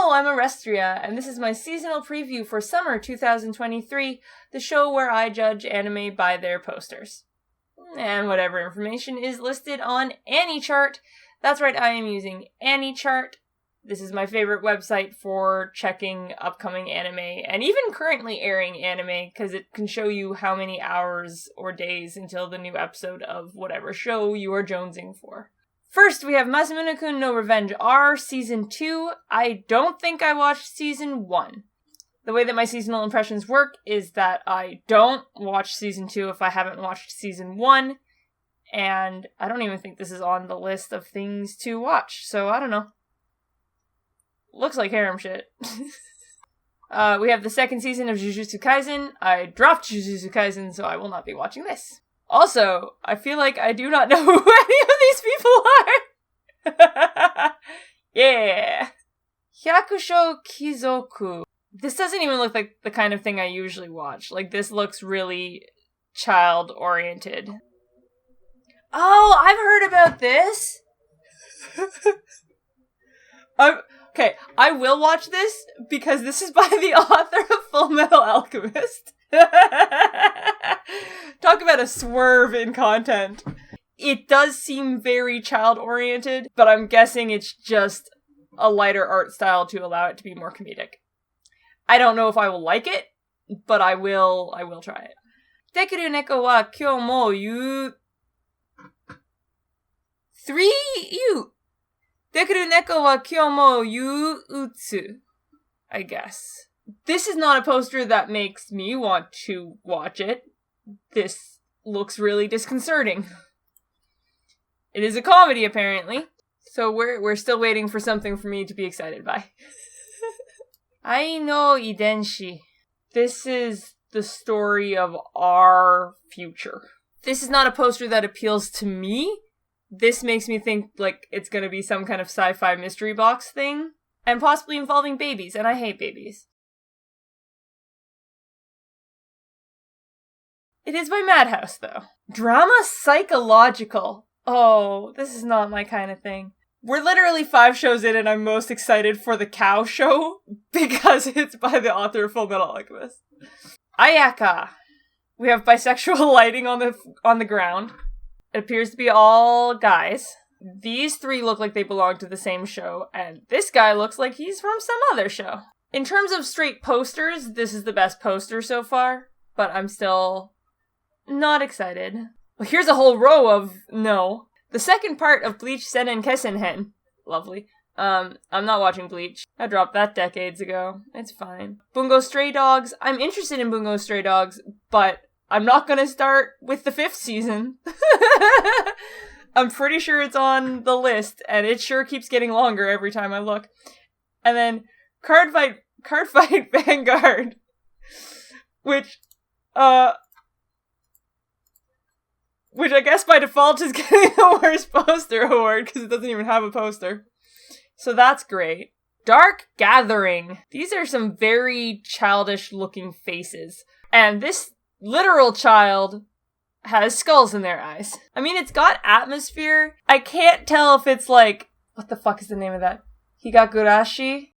Hello, I'm Orestria, and this is my seasonal preview for summer 2023, the show where I judge anime by their posters. And whatever information is listed on Anichart. That's right, I am using Anichart. This is my favorite website for checking upcoming anime, and even currently airing anime, because it can show you how many hours or days until the new episode of whatever show you are jonesing for. First, we have Masamune-kun no Revenge R, Season 2. I don't think I watched Season 1. The way that my seasonal impressions work is that I don't watch Season 2 if I haven't watched Season 1, and I don't even think this is on the list of things to watch, so I don't know. Looks like harem shit. We have the second season of Jujutsu Kaisen. I dropped Jujutsu Kaisen, so I will not be watching this. Also, I feel like I do not know who any of these people are. Yeah. Hyakusho Kizoku. This doesn't even look like the kind of thing I usually watch. Like, this looks really child-oriented. Oh, I've heard about this! Okay, I will watch this because this is by the author of Full Metal Alchemist. Talk about a swerve in content. It does seem very child-oriented, but I'm guessing it's just a lighter art style to allow it to be more comedic. I don't know if I will like it, but I will try it. Dekiru neko wa kyou mo yu... 3 yu! Dekiru neko wa kyou mo yu utsu. I guess. This is not a poster that makes me want to watch it. This looks really disconcerting. It is a comedy, apparently. So we're still waiting for something for me to be excited by. Ai no Idenshi. This is the story of our future. This is not a poster that appeals to me. This makes me think like it's gonna be some kind of sci-fi mystery box thing. And possibly involving babies, and I hate babies. It is by Madhouse, though. Drama psychological. Oh, this is not my kind of thing. We're literally 5 shows in, and I'm most excited for the cow show because it's by the author of Full Metal Alchemist. Ayaka. We have bisexual lighting on the ground. It appears to be all guys. These 3 look like they belong to the same show, and this guy looks like he's from some other show. In terms of straight posters, this is the best poster so far, but I'm still not excited. Well, here's a whole row of no. The second part of Bleach Sennen Kessenhen. Lovely. I'm not watching Bleach. I dropped that decades ago. It's fine. Bungo Stray Dogs. I'm interested in Bungo Stray Dogs, but I'm not gonna start with the 5th season. I'm pretty sure it's on the list, and it sure keeps getting longer every time I look. And then Card Fight Vanguard, which I guess by default is getting the worst poster award because it doesn't even have a poster. So that's great. Dark Gathering. These are some very childish looking faces. And this literal child has skulls in their eyes. I mean, it's got atmosphere. I can't tell if it's like... What the fuck is the name of that? Higakurashi?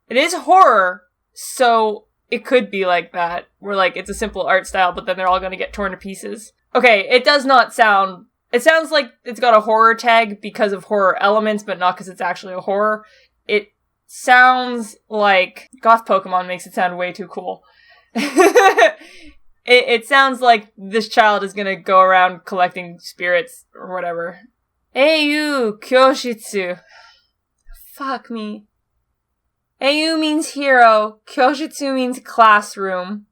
It is horror, so it could be like that. Where, like, it's a simple art style, but then they're all gonna get torn to pieces. Okay, it does not sound... It sounds like it's got a horror tag because of horror elements, but not because it's actually a horror. It sounds like... Goth Pokemon makes it sound way too cool. It sounds like this child is gonna go around collecting spirits or whatever. Eiyu Kyoshitsu. Fuck me. Eiyu means hero. Kyoshitsu means classroom.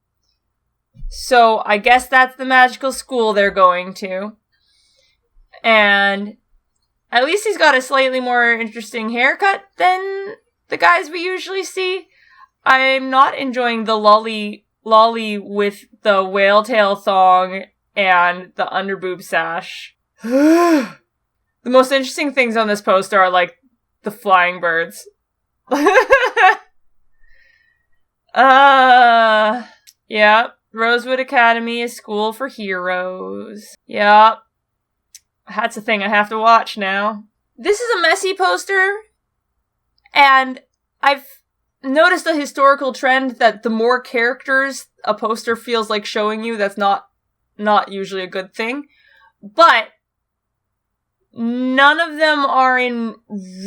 So I guess that's the magical school they're going to. And at least he's got a slightly more interesting haircut than the guys we usually see. I'm not enjoying the lolly with the whale tail thong and the underboob sash. The most interesting things on this poster are, like, the flying birds. Yeah. Rosewood Academy, a school for heroes. Yeah. That's a thing I have to watch now. This is a messy poster. And I've noticed a historical trend that the more characters a poster feels like showing you, that's not usually a good thing. But none of them are in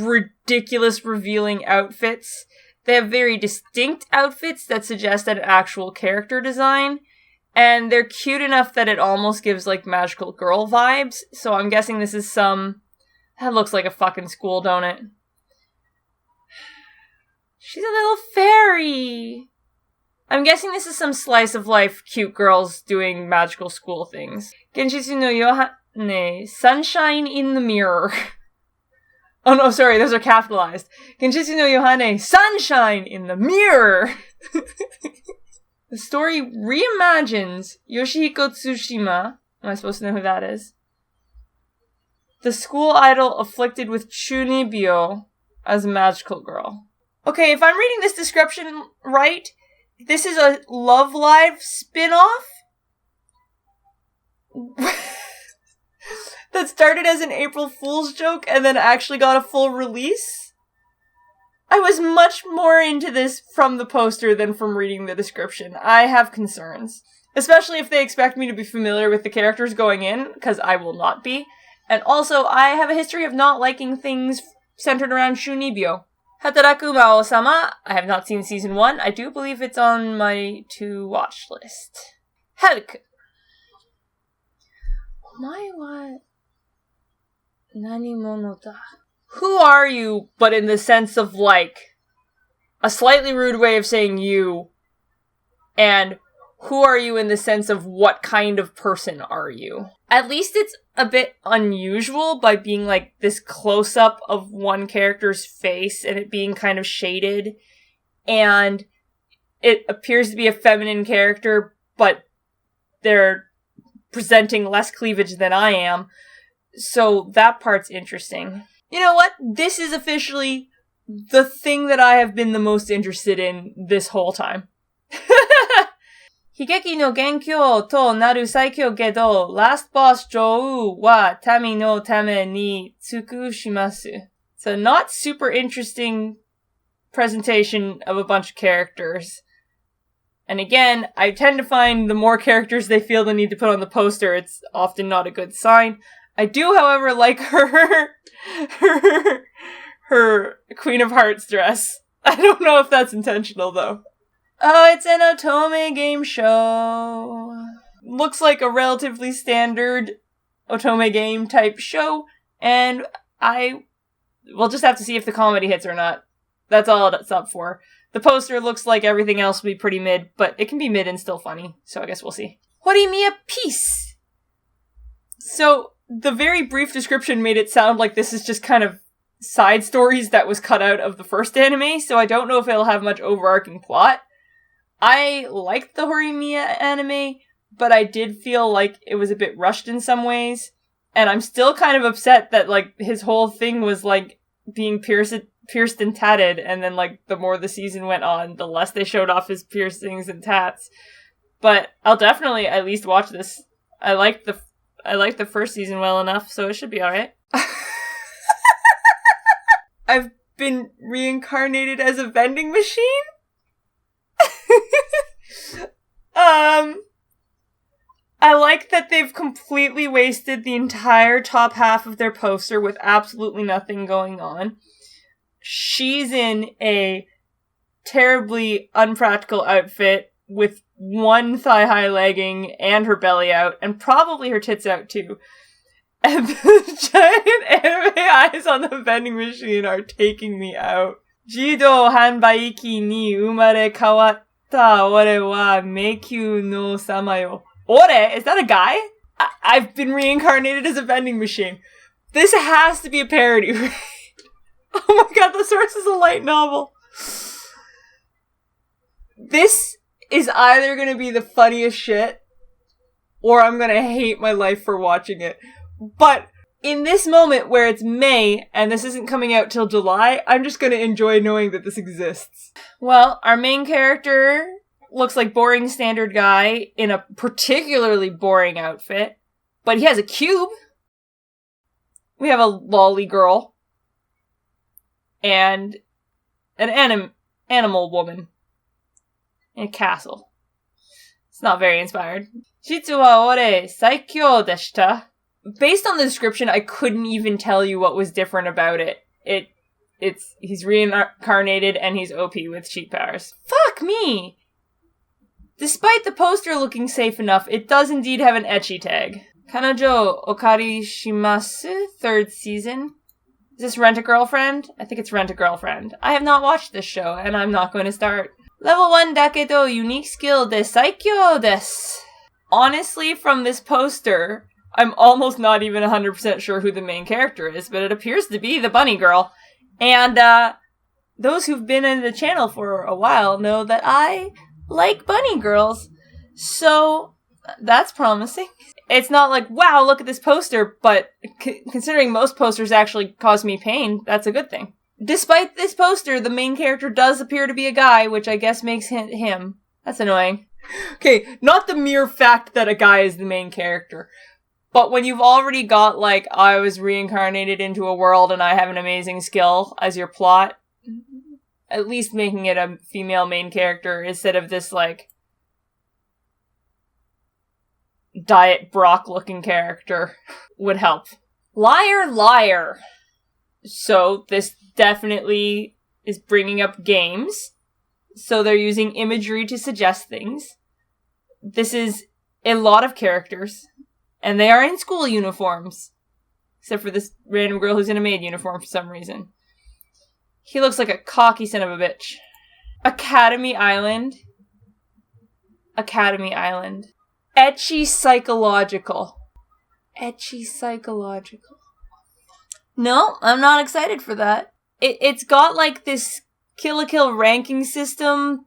ridiculous revealing outfits. They have very distinct outfits that suggest an actual character design. And they're cute enough that it almost gives, like, magical girl vibes. So I'm guessing this is that looks like a fucking school, don't it? She's a little fairy. I'm guessing this is some slice of life cute girls doing magical school things. Genjitsu no Yohane, sunshine in the mirror. Oh no, sorry, those are capitalized. Genjitsu no Yohane, sunshine in the mirror. The story reimagines Yoshihiko Tsushima. Am I supposed to know who that is? The school idol afflicted with chunibyo as a magical girl. Okay, if I'm reading this description right, this is a Love Live spin-off that started as an April Fool's joke and then actually got a full release. I was much more into this from the poster than from reading the description. I have concerns. Especially if they expect me to be familiar with the characters going in, because I will not be. And also, I have a history of not liking things centered around Shunibyo. Hataraku Mao-sama, I have not seen season 1. I do believe it's on my to-watch list. Helk! Omae wa nani mono da? Who are you, but in the sense of, like, a slightly rude way of saying you, and who are you in the sense of what kind of person are you? At least it's a bit unusual by being, like, this close-up of one character's face and it being kind of shaded, and it appears to be a feminine character, but they're presenting less cleavage than I am, so that part's interesting. You know what? This is officially the thing that I have been the most interested in this whole time. Higeki no Genkyo to naru saikyo gedo, last boss Jou wa tami no tame ni tsukushimasu. It's a not super interesting presentation of a bunch of characters. And again, I tend to find the more characters they feel the need to put on the poster, it's often not a good sign. I do, however, like her Queen of Hearts dress. I don't know if that's intentional, though. Oh, it's an Otome game show. Looks like a relatively standard Otome game type show, and we'll just have to see if the comedy hits or not. That's all it's up for. The poster looks like everything else will be pretty mid, but it can be mid and still funny, so I guess we'll see. Horimiya Peace! So, the very brief description made it sound like this is just kind of side stories that was cut out of the first anime, so I don't know if it'll have much overarching plot. I liked the Horimiya anime, but I did feel like it was a bit rushed in some ways, and I'm still kind of upset that, like, his whole thing was, like, being pierced and tatted, and then, like, the more the season went on, the less they showed off his piercings and tats. But I'll definitely at least watch this. I liked the first season well enough, so it should be alright. I've been reincarnated as a vending machine? I like that they've completely wasted the entire top half of their poster with absolutely nothing going on. She's in a terribly unpractical outfit with one thigh-high legging and her belly out, and probably her tits out too. And the giant anime eyes on the vending machine are taking me out. Jido hanbaiki ni umare kawatta ore wa meikyu no samayo. Ore? Is that a guy? I've been reincarnated as a vending machine. This has to be a parody, right? Oh my god, the source is a light novel. This is either going to be the funniest shit, or I'm going to hate my life for watching it. But in this moment where it's May, and this isn't coming out till July, I'm just going to enjoy knowing that this exists. Well, our main character looks like boring standard guy in a particularly boring outfit, but he has a cube. We have a lolly girl. And an animal woman in a castle. It's not very inspired. Jitsu wa ore saikyou deshita. Based on the description, I couldn't even tell you what was different about it. He's reincarnated and he's OP with cheat powers. Fuck me! Despite the poster looking safe enough, it does indeed have an ecchi tag. Kanojo okari shimasu, 3rd season. Is this Rent-A-Girlfriend? I think it's Rent-A-Girlfriend. I have not watched this show, and I'm not going to start. Level 1 dakedo unique skill de saikyou desu. Honestly, from this poster, I'm almost not even 100% sure who the main character is, but it appears to be the bunny girl. And, those who've been in the channel for a while know that I like bunny girls. So, that's promising. It's not like, wow, look at this poster, but considering most posters actually cause me pain, that's a good thing. Despite this poster, the main character does appear to be a guy, which I guess makes him. That's annoying. Okay, not the mere fact that a guy is the main character, but when you've already got, like, I was reincarnated into a world and I have an amazing skill as your plot, at least making it a female main character instead of this, like, Diet Brock looking character would help. Liar, liar. So this definitely is bringing up games. So they're using imagery to suggest things. This is a lot of characters. And they are in school uniforms. Except for this random girl who's in a maid uniform for some reason. He looks like a cocky son of a bitch. Academy Island. Academy Island. Ecchi psychological. Ecchi psychological. No, I'm not excited for that. It's got like this Kill la Kill ranking system,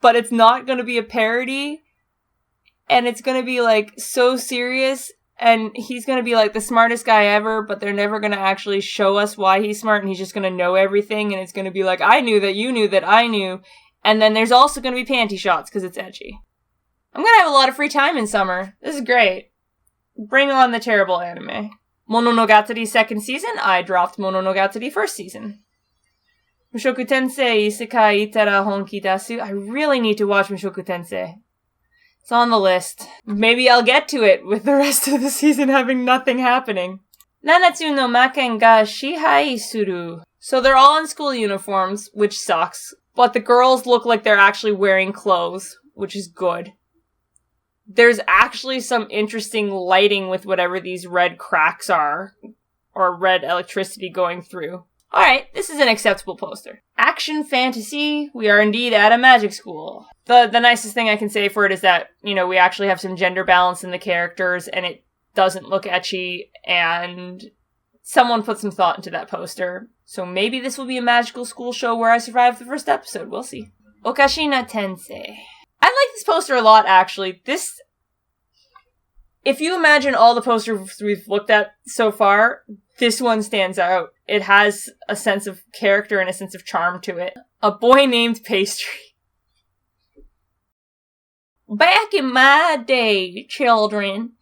but it's not going to be a parody. And it's going to be like so serious, and he's going to be like the smartest guy ever, but they're never going to actually show us why he's smart, and he's just going to know everything, and it's going to be like, I knew that you knew that I knew. And then there's also going to be panty shots, because it's ecchi. I'm going to have a lot of free time in summer. This is great. Bring on the terrible anime. Mononogatari 2nd season. I dropped Mononogatari 1st season. Mushoku Tensei Isekai Itara Honki Dasu. I really need to watch Mushoku Tensei. It's on the list. Maybe I'll get to it with the rest of the season having nothing happening. Nanatsu no Maken ga Shihai Suru. So they're all in school uniforms, which sucks. But the girls look like they're actually wearing clothes, which is good. There's actually some interesting lighting with whatever these red cracks are, or red electricity going through. Alright, this is an acceptable poster. Action fantasy, we are indeed at a magic school. The nicest thing I can say for it is that, you know, we actually have some gender balance in the characters, and it doesn't look ecchi, and someone put some thought into that poster. So maybe this will be a magical school show where I survive the first episode, we'll see. Okashina Tensei. I like this poster a lot, actually. If you imagine all the posters we've looked at so far, this one stands out. It has a sense of character and a sense of charm to it. A boy named Pastry. Back in my day, children,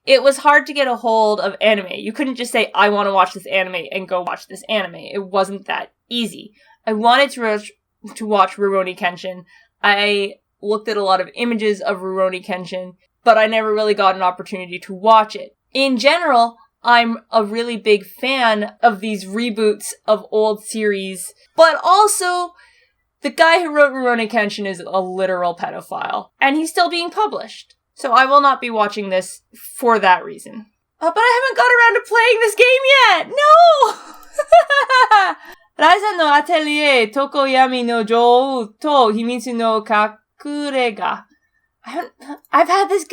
it was hard to get a hold of anime. You couldn't just say, I want to watch this anime, and go watch this anime. It wasn't that easy. I wanted to watch Rurouni Kenshin. I looked at a lot of images of Rurouni Kenshin, but I never really got an opportunity to watch it. In general, I'm a really big fan of these reboots of old series, but also, the guy who wrote Rurouni Kenshin is a literal pedophile, and he's still being published. So I will not be watching this for that reason. But I haven't got around to playing this game yet! No! Raisa no Atelier, Tokoyami no Jou to Himitsu no Kakurega. I've had this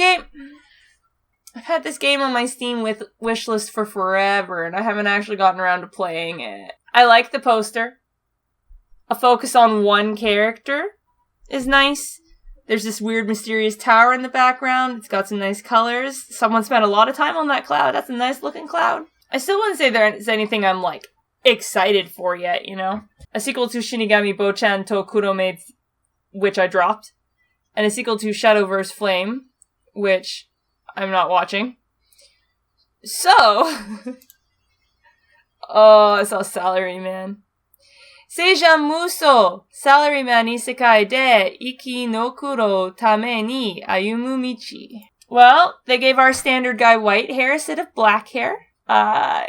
game on my Steam wishlist for forever, and I haven't actually gotten around to playing it. I like the poster. A focus on one character is nice. There's this weird mysterious tower in the background. It's got some nice colors. Someone spent a lot of time on that cloud. That's a nice looking cloud. I still wouldn't say there's anything I'm, like, excited for yet, you know? A sequel to Shinigami Bochan to Kurome, which I dropped. And a sequel to Shadowverse Flame, which I'm not watching. So, oh, I saw Salaryman. Seijun Muso, salaryman isekai de ikinokuro tame ni ayumu michi. Well, they gave our standard guy white hair instead of black hair.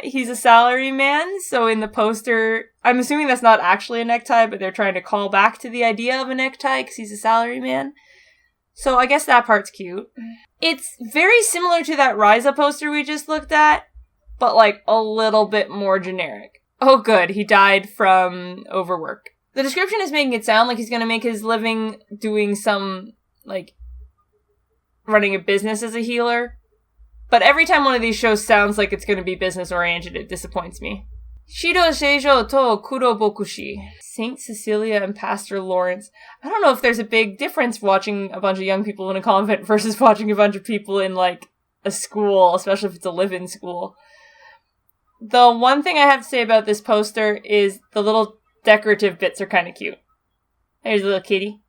He's a salaryman, so in the poster, I'm assuming that's not actually a necktie, but they're trying to call back to the idea of a necktie because he's a salaryman. So I guess that part's cute. It's very similar to that Ryza poster we just looked at, but like a little bit more generic. Oh good, he died from overwork. The description is making it sound like he's gonna make his living doing some, like, running a business as a healer. But every time one of these shows sounds like it's gonna be business-oriented, it disappoints me. Shido Seijo to Kurobokushi. Saint Cecilia and Pastor Lawrence. I don't know if there's a big difference watching a bunch of young people in a convent versus watching a bunch of people in, like, a school, especially if it's a live-in school. The one thing I have to say about this poster is the little decorative bits are kind of cute. There's a little kitty.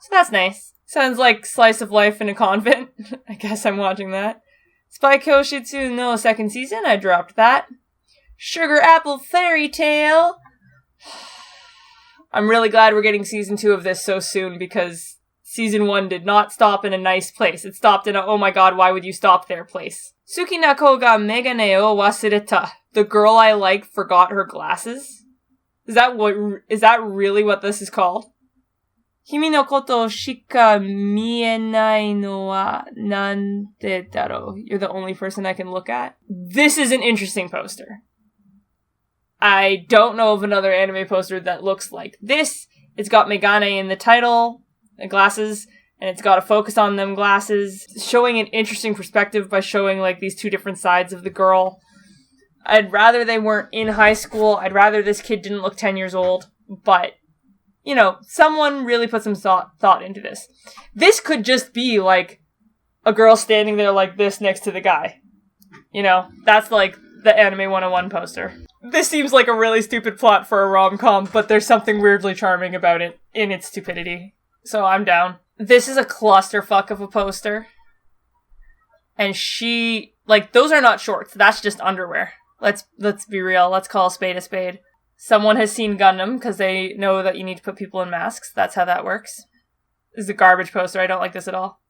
So that's nice. Sounds like slice of life in a convent. I guess I'm watching that. Spy Kyoshitsu no second season, I dropped that. Sugar Apple Fairy Tale. I'm really glad we're getting season 2 of this so soon because season 1 did not stop in a nice place. It stopped in a, oh my god, why would you stop there place. Suki Nako ga megane o wasureta. The girl I like forgot her glasses? Is that really what this is called? Kimi no koto shika mienai no wa nante daro. You're the only person I can look at. This is an interesting poster. I don't know of another anime poster that looks like this. It's got Megane in the title, the glasses, and it's got a focus on them glasses, showing an interesting perspective by showing, like, these two different sides of the girl. I'd rather they weren't in high school. I'd rather this kid didn't look 10 years old. But, you know, someone really put some thought into this. This could just be, like, a girl standing there like this next to the guy. You know, that's, like, the Anime 101 poster. This seems like a really stupid plot for a rom-com, but there's something weirdly charming about it in its stupidity. So I'm down. This is a clusterfuck of a poster. And she, like, those are not shorts. That's just underwear. Let's be real. Let's call a spade a spade. Someone has seen Gundam, because they know that you need to put people in masks. That's how that works. This is a garbage poster. I don't like this at all.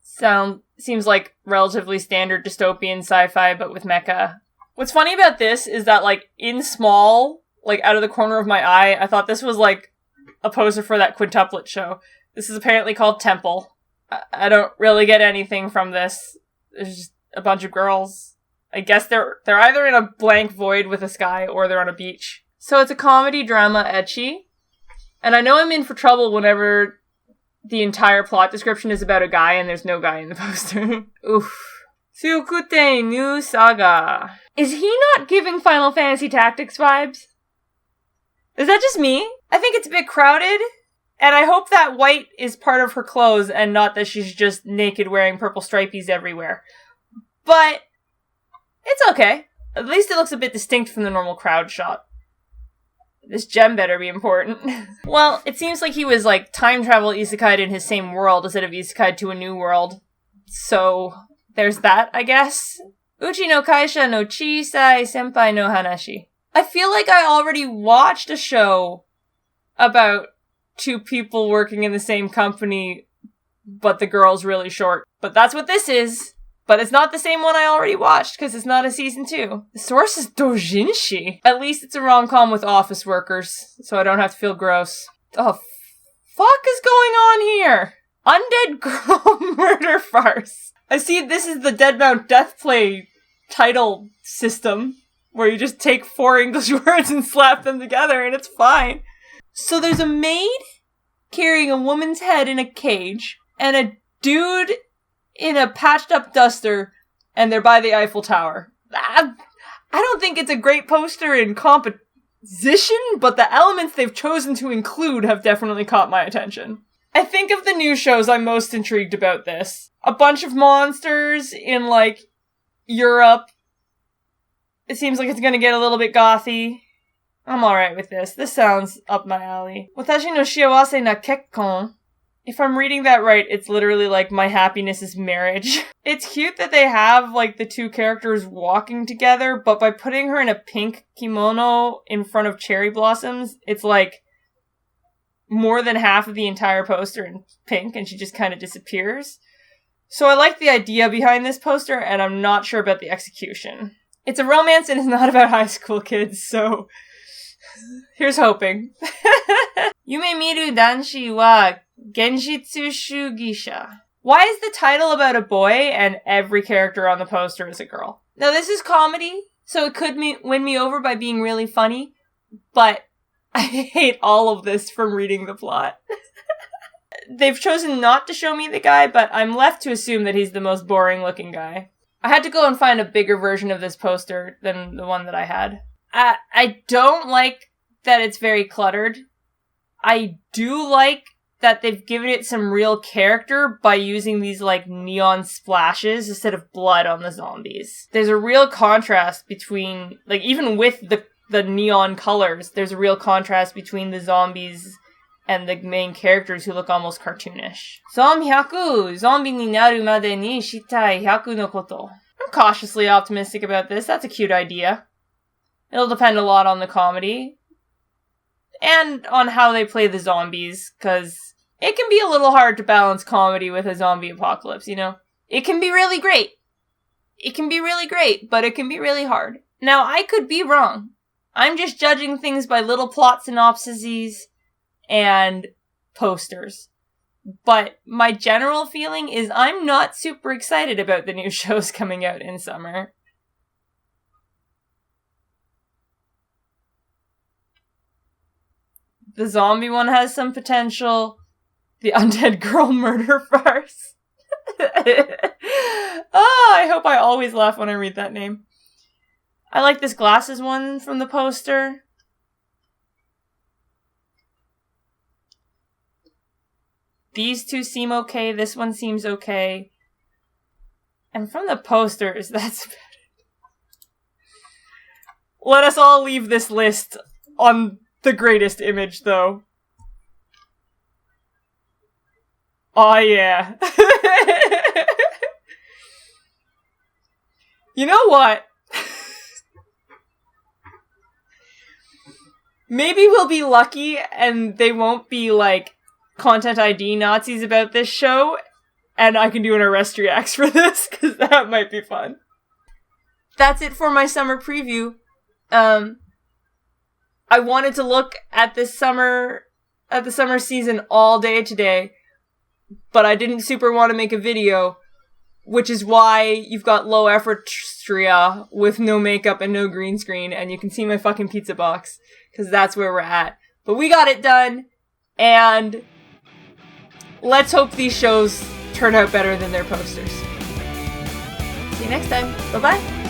Seems like relatively standard dystopian sci-fi, but with mecha. What's funny about this is that, like, in small, like, out of the corner of my eye, I thought this was, like, a poster for that quintuplet show. This is apparently called Temple. I don't really get anything from this. There's just a bunch of girls. I guess they're either in a blank void with a sky or they're on a beach. So it's a comedy drama ecchi. And I know I'm in for trouble whenever the entire plot description is about a guy and there's no guy in the poster. Oof. Tsukute New Saga. Is he not giving Final Fantasy Tactics vibes? Is that just me? I think it's a bit crowded. And I hope that white is part of her clothes and not that she's just naked wearing purple stripies everywhere. But it's okay. At least it looks a bit distinct from the normal crowd shot. This gem better be important. Well, it seems like he was, like, time travel isekai'd in his same world instead of isekai'd to a new world. So there's that, I guess. Uchi no kaisha no chisai senpai no hanashi. I feel like I already watched a show about two people working in the same company, but the girl's really short. But that's what this is. But it's not the same one I already watched, because it's not a season 2. The source is doujinshi. At least it's a rom-com with office workers, so I don't have to feel gross. The fuck is going on here? Undead girl murder farce. I see this is the Dead Mount Death Play title system, where you just take 4 English words and slap them together, and it's fine. So there's a maid carrying a woman's head in a cage, and a dude in a patched up duster, and they're by the Eiffel Tower. I don't think it's a great poster in composition, but the elements they've chosen to include have definitely caught my attention. I think of the new shows I'm most intrigued about this. A bunch of monsters in, like, Europe. It seems like it's gonna get a little bit gothy. I'm alright with this. This sounds up my alley. Watashi no shiawase na kekkon. If I'm reading that right, it's literally like my happiness is marriage. It's cute that they have, like, the two characters walking together, but by putting her in a pink kimono in front of cherry blossoms, it's like more than half of the entire poster in pink and she just kind of disappears. So I like the idea behind this poster, and I'm not sure about the execution. It's a romance and it's not about high school kids, so here's hoping. Yume miru danshi wa genshitsu shugisha. Why is the title about a boy and every character on the poster is a girl? Now this is comedy, so it could win me over by being really funny, but I hate all of this from reading the plot. They've chosen not to show me the guy, but I'm left to assume that he's the most boring looking guy. I had to go and find a bigger version of this poster than the one that I had. I don't like that it's very cluttered. I do like that they've given it some real character by using these, like, neon splashes instead of blood on the zombies. There's a real contrast between, like, even with the neon colors, there's a real contrast between the zombies and the main characters who look almost cartoonish. Zombie 100! Zombie ni naru made ni shitai 100 no koto. I'm cautiously optimistic about this. That's a cute idea. It'll depend a lot on the comedy. And on how they play the zombies, because it can be a little hard to balance comedy with a zombie apocalypse, you know? It can be really great. It can be really great, but it can be really hard. Now, I could be wrong. I'm just judging things by little plot synopsises and posters. But my general feeling is I'm not super excited about the new shows coming out in summer. The zombie one has some potential. The undead girl murder farce. I hope I always laugh when I read that name. I like this glasses one from the poster. These two seem okay. This one seems okay. And from the posters, that's about it. Let us all leave this list on the greatest image, though. Oh, yeah. You know what? Maybe we'll be lucky and they won't be, like, Content ID Nazis about this show, and I can do an Orestria for this, because that might be fun. That's it for my summer preview. I wanted to look at the summer season all day today, but I didn't super want to make a video, which is why you've got low Orestria with no makeup and no green screen, and you can see my fucking pizza box, because that's where we're at. But we got it done, and let's hope these shows turn out better than their posters. See you next time. Bye-bye.